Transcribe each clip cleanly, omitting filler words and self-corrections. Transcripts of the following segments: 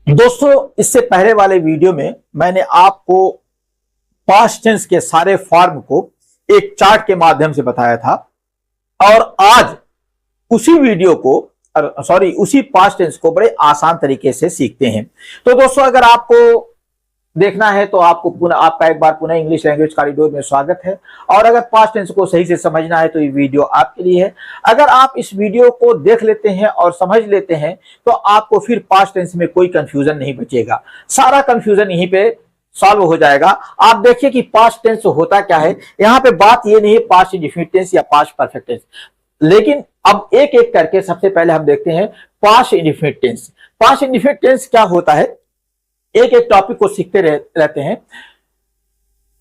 दोस्तों, इससे पहले वाले वीडियो में मैंने आपको पास्ट टेंस के सारे फॉर्म को एक चार्ट के माध्यम से बताया था और आज उसी वीडियो को उसी पास्ट टेंस को बड़े आसान तरीके से सीखते हैं। तो दोस्तों, अगर आपको देखना है तो आपका एक बार पुनः इंग्लिश लैंग्वेज कॉरिडोर में स्वागत है। और अगर पास्ट टेंस को सही से समझना है तो ये वीडियो आपके लिए है। अगर आप इस वीडियो को देख लेते हैं और समझ लेते हैं तो आपको फिर पास्ट टेंस में कोई कंफ्यूजन नहीं बचेगा, सारा कंफ्यूजन यहीं पे सॉल्व हो जाएगा। आप देखिए कि पास्ट टेंस होता क्या है। यहाँ पे बात ये नहीं है पास्ट इंडेफिनिट टेंस या पास्ट परफेक्ट टेंस, लेकिन अब एक एक करके सबसे पहले हम देखते हैं past indefinite tense. Past indefinite tense क्या होता है, एक एक टॉपिक को सीखते रहते हैं।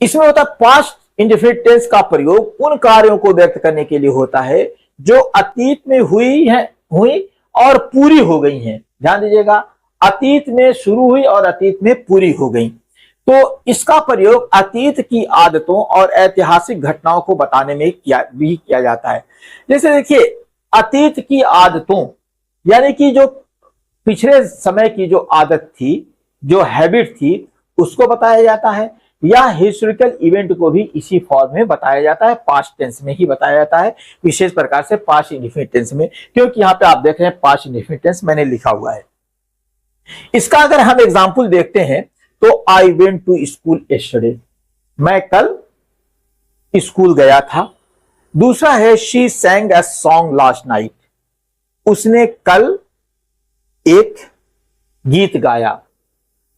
इसमें होता है पास्ट इंडेफिनिट टेंस का प्रयोग उन कार्यों को व्यक्त करने के लिए होता है जो अतीत में हुई और पूरी हो गई हैं। ध्यान दीजिएगा, अतीत में शुरू हुई और अतीत में पूरी हो गई। तो इसका प्रयोग अतीत की आदतों और ऐतिहासिक घटनाओं को बताने में किया जाता है। जैसे देखिए, अतीत की आदतों यानी कि जो पिछले समय की जो आदत थी, जो हैबिट थी, उसको बताया जाता है, या हिस्टोरिकल इवेंट को भी इसी फॉर्म में बताया जाता है, पास्ट टेंस में ही बताया जाता है, विशेष प्रकार से पास्ट इंडेफिनिट टेंस में, क्योंकि यहां पे आप देख रहे हैं पास्ट इंडेफिनिट टेंस मैंने लिखा हुआ है। इसका अगर हम एग्जांपल देखते हैं तो I went to school yesterday, मैं कल स्कूल गया था। दूसरा है she sang a song last night, उसने कल एक गीत गाया।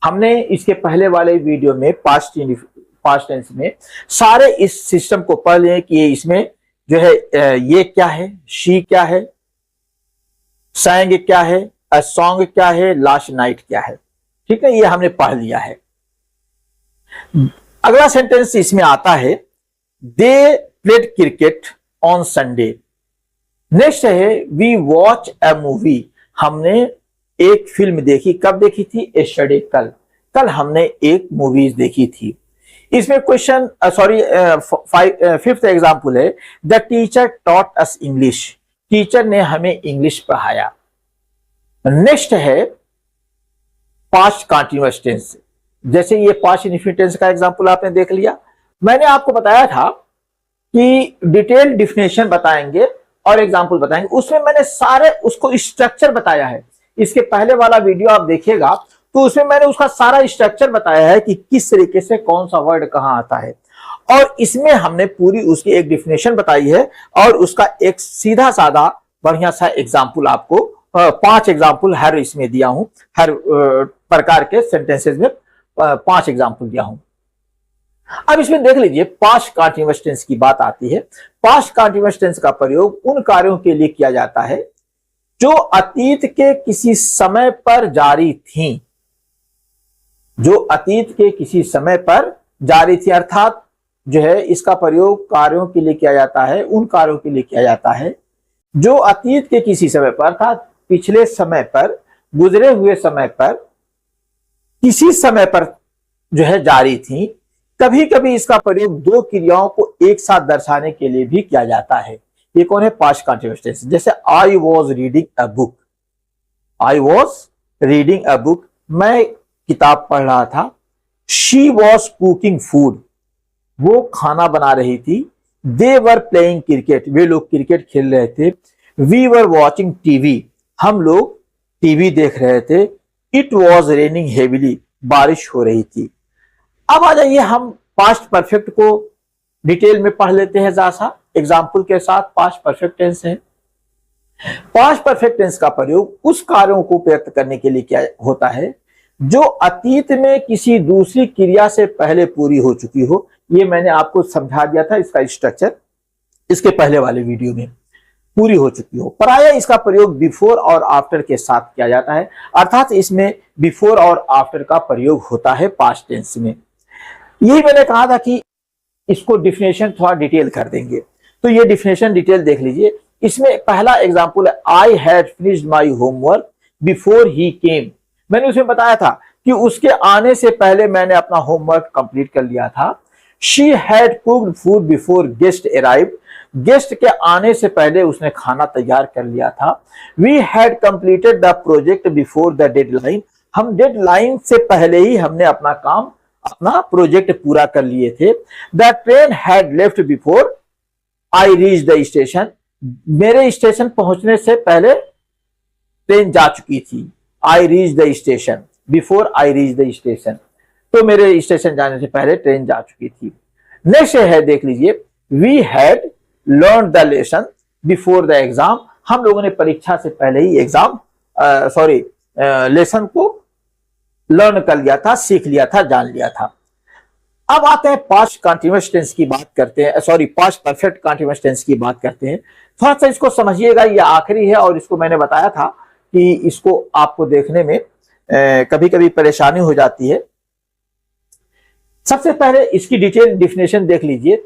हमने इसके पहले वाले वीडियो में पास्ट टेंस में सारे इस सिस्टम को पढ़ लिए कि इसमें जो है ये क्या है, शी क्या है, सैंग क्या है, अ सॉन्ग क्या है, लास्ट नाइट क्या है। ठीक है, ये हमने पढ़ लिया है। अगला सेंटेंस इसमें आता है they played cricket on Sunday. Next है वी वॉच अ मूवी, हमने एक फिल्म देखी। कब देखी थी? यस्टरडे, कल हमने एक मूवीज देखी थी। इसमें क्वेश्चन फिफ्थ एग्जांपल है the teacher taught us English, teacher ने हमें इंग्लिश पढ़ाया। नेक्स्ट है पास्ट कंटीन्यूअस टेंस। जैसे ये पास्ट इंडेफिनिट टेंस का एग्जांपल आपने देख लिया। मैंने आपको बताया था कि डिटेल डिफिनेशन बताएंगे और एग्जांपल बताएंगे, उसमें मैंने सारे उसको स्ट्रक्चर बताया है। इसके पहले वाला वीडियो आप देखिएगा तो उसमें मैंने उसका सारा स्ट्रक्चर बताया है कि किस तरीके से कौन सा वर्ड कहां आता है, और इसमें हमने पूरी उसकी एक डिफिनेशन बताई है और उसका एक सीधा साधा बढ़िया सा एग्जांपल आपको 5 एग्जांपल हर इसमें दिया हूं, हर प्रकार के सेंटेंसेस में 5 एग्जांपल दिया हूं। अब इसमें देख लीजिए पास्ट कंटीन्यूअस टेंस की बात आती है। पास्ट कंटीन्यूअस टेंस का प्रयोग उन कार्यों के लिए किया जाता है जो अतीत के किसी समय पर जारी थी, जो अतीत के किसी समय पर जारी थी, अर्थात जो है इसका प्रयोग कार्यों के लिए किया जाता है, उन कार्यों के लिए किया जाता है जो अतीत के किसी समय पर, अर्थात पिछले समय पर, गुजरे हुए समय पर, किसी समय पर जो है जारी थी। कभी कभी इसका प्रयोग 2 क्रियाओं को एक साथ दर्शाने के लिए भी किया जाता है। ये कौन है? Past continuous tense. जैसे I was reading a book, I was reading a book, मैं किताब पढ़ रहा था। शी वॉज कुकिंग फूड, वो खाना बना रही थी। दे वर प्लेइंग क्रिकेट, वे लोग क्रिकेट खेल रहे थे। वी वर वॉचिंग टीवी, हम लोग टीवी देख रहे थे। इट वॉज रेनिंग हेविली, बारिश हो रही थी। अब आ जाइए हम पास्ट परफेक्ट को डिटेल में पढ़ लेते हैं जरा सा एग्जाम्पल के साथ। पास्ट परफेक्ट टेंस है। पास्ट परफेक्ट टेंस का प्रयोग उस कार्यों को व्यक्त करने के लिए क्या होता है जो अतीत में किसी दूसरी क्रिया से पहले पूरी हो चुकी हो। ये मैंने आपको समझा दिया था, इसका स्ट्रक्चर इसके पहले वाले वीडियो में, पूरी हो चुकी हो। प्रायः इसका प्रयोग बिफोर और आफ्टर के साथ किया जाता है, अर्थात इसमें बिफोर और आफ्टर का प्रयोग होता है पास्ट टेंस में। यही मैंने कहा था कि इसको डिफिनेशन थोड़ा डिटेल कर देंगे, तो ये डिफिनेशन डिटेल देख लीजिए। इसमें पहला एग्जांपल है I had finished my homework before he came. मैंने उसमें बताया था कि उसके आने से पहले मैंने अपना होमवर्क कंप्लीट कर लिया था। She had cooked food before guest arrived, guest के आने से पहले उसने खाना तैयार कर लिया था। We had completed the project before the deadline, हम डेडलाइन से पहले ही हमने अपना काम, अपना प्रोजेक्ट पूरा कर लिए थे। The train had left before I reach the station. मेरे स्टेशन पहुंचने से पहले ट्रेन जा चुकी थी। I reach the station, before I reach the station, तो मेरे स्टेशन जाने से पहले ट्रेन जा चुकी थी। नेक्स्ट है, देख लीजिए, we had learn the lesson before the exam. हम लोगों ने परीक्षा से पहले ही एग्जाम लेसन को लर्न कर लिया था, सीख लिया था, जान लिया था। अब आते हैं पास्ट कंटीन्यूअस टेंस की बात करते हैं, पास्ट परफेक्ट कंटीन्यूअस टेंस की बात करते हैं। थोड़ा सा इसको समझिएगा, ये आखिरी है और इसको मैंने बताया था कि इसको आपको देखने में कभी कभी परेशानी हो जाती है। सबसे पहले इसकी डिटेल डिफिनेशन देख लीजिए।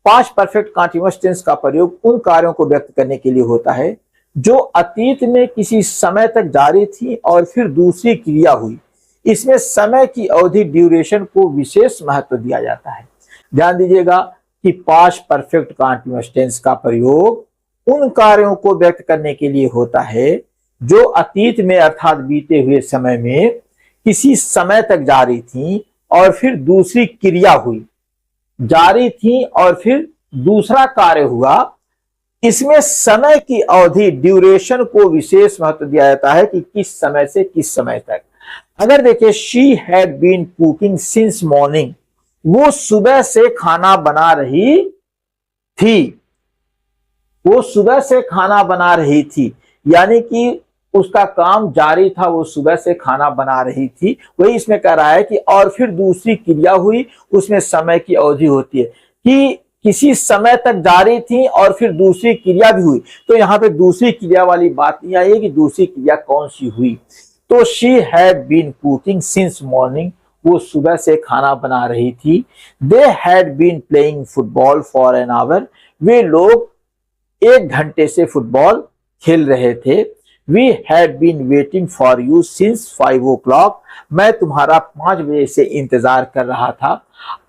पास्ट परफेक्ट कंटीन्यूअस टेंस का प्रयोग उन कार्यों को व्यक्त करने के लिए होता है जो अतीत में किसी समय तक जारी थी और फिर दूसरी क्रिया हुई। इसमें समय की अवधि, ड्यूरेशन को विशेष महत्व दिया जाता है। ध्यान दीजिएगा कि पास्ट परफेक्ट कंटीन्यूअस टेंस का प्रयोग उन कार्यों को व्यक्त करने के लिए होता है जो अतीत में अर्थात बीते हुए समय में किसी समय तक जारी थी और फिर दूसरी क्रिया हुई। जारी थी और फिर दूसरा कार्य हुआ। इसमें समय की अवधि, ड्यूरेशन को विशेष महत्व दिया जाता है कि किस समय से किस समय तक। अगर देखिए, she had been cooking since morning, वो सुबह से खाना बना रही थी। वो सुबह से खाना बना रही थी, यानी कि उसका काम जारी था, वो सुबह से खाना बना रही थी। वही इसमें कह रहा है कि और फिर दूसरी क्रिया हुई, उसमें समय की अवधि होती है कि किसी समय तक जारी थी और फिर दूसरी क्रिया भी हुई। तो यहाँ पे दूसरी क्रिया वाली बात नहीं आई है कि दूसरी क्रिया कौन सी हुई। तो she had been cooking since morning, वो सुबह से खाना बना रही थी। They had been playing football for an hour, वे लोग 1 घंटे से फुटबॉल खेल रहे थे। We had been waiting for you since 5 o'clock, मैं तुम्हारा 5 बजे से इंतजार कर रहा था।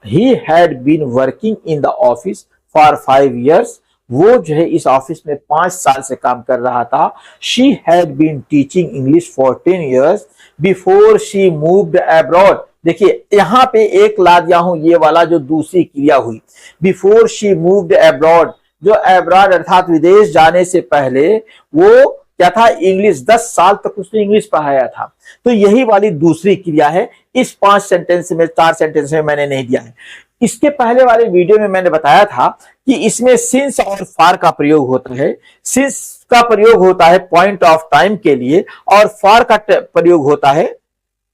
He had been working in the office for 5 years, वो जो है इस ऑफिस में 5 साल से काम कर रहा था। She had been teaching English for 10 years before she moved abroad. देखिए यहाँ पे एक ला दिया हूं, ये वाला जो दूसरी क्रिया हुई, बिफोर शी मूव्ड अब्रॉड, जो अब्रॉड अर्थात विदेश जाने से पहले वो क्या था, इंग्लिश 10 साल तक उसने इंग्लिश पढ़ाया था। तो यही वाली दूसरी क्रिया है। इस 4 सेंटेंस में मैंने नहीं दिया है। इसके पहले वाले वीडियो में मैंने बताया था कि इसमें सिंस और फार का प्रयोग होता है। सिंस का प्रयोग होता है पॉइंट ऑफ टाइम के लिए और फार का प्रयोग होता है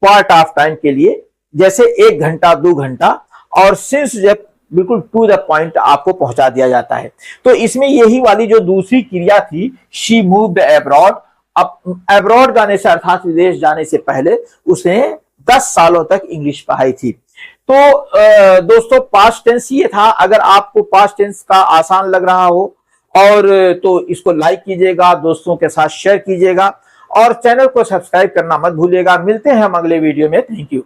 पार्ट ऑफ टाइम के लिए, जैसे 1 घंटा 2 घंटा, और सिंस जब बिल्कुल टू द पॉइंट आपको पहुंचा दिया जाता है। तो इसमें यही वाली जो दूसरी क्रिया थी, शी मूव्ड अब्रॉड, अब अब्रॉड जाने से अर्थात विदेश जाने से पहले उसने 10 सालों तक इंग्लिश पढ़ाई थी। तो दोस्तों पास्ट टेंस ये था। अगर आपको पास्ट टेंस का आसान लग रहा हो और तो इसको लाइक कीजिएगा, दोस्तों के साथ शेयर कीजिएगा और चैनल को सब्सक्राइब करना मत भूलिएगा। मिलते हैं हम अगले वीडियो में। Thank you.